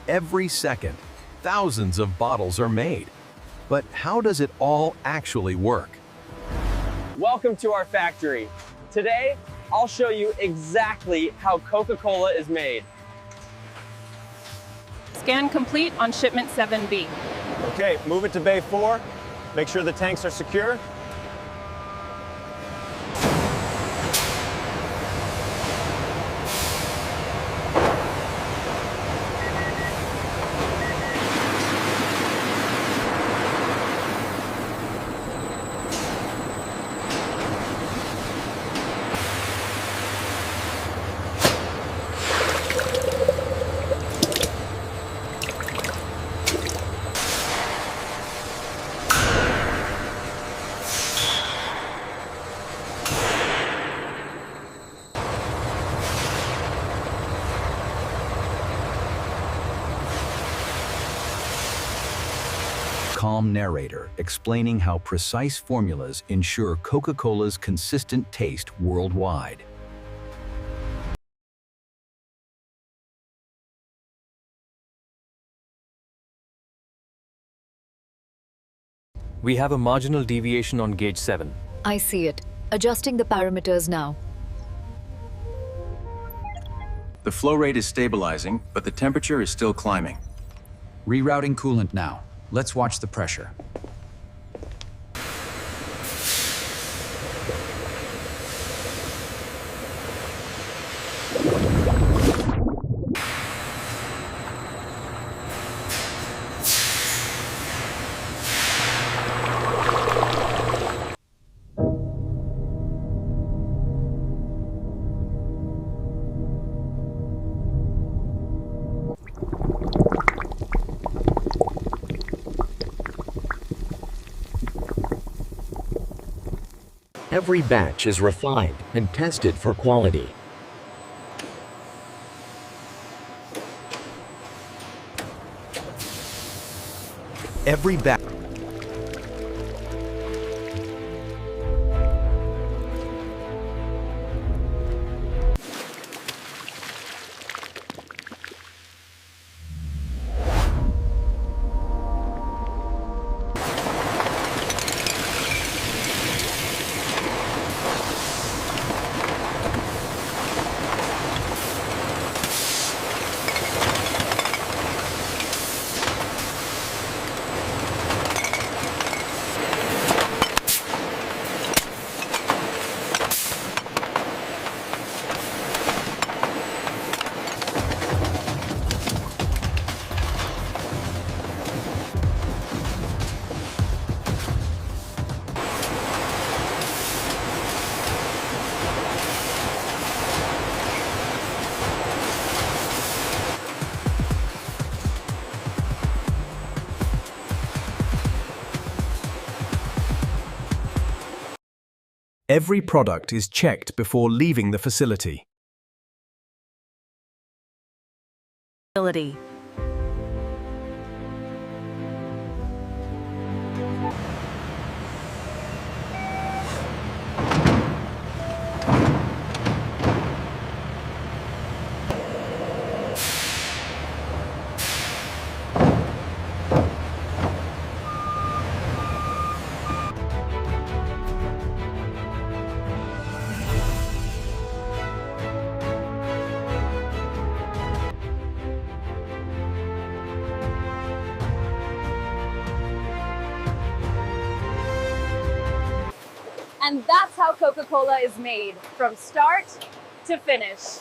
Every second, thousands of bottles are made. But how does it all actually work? Welcome to our factory. Today, I'll show you exactly how Coca-Cola is made. Scan complete on shipment 7B. Okay, move it to bay 4. Make sure the tanks are secure. Calm narrator explaining how precise formulas ensure Coca-Cola's consistent taste worldwide. We have a marginal deviation on gauge 7. I see it. Adjusting the parameters now. The flow rate is stabilizing, but the temperature is still climbing. Rerouting coolant now. Let's watch the pressure. Every batch is refined and tested for quality. Every batch. Every product is checked before leaving the facility. And that's how Coca-Cola is made, from start to finish.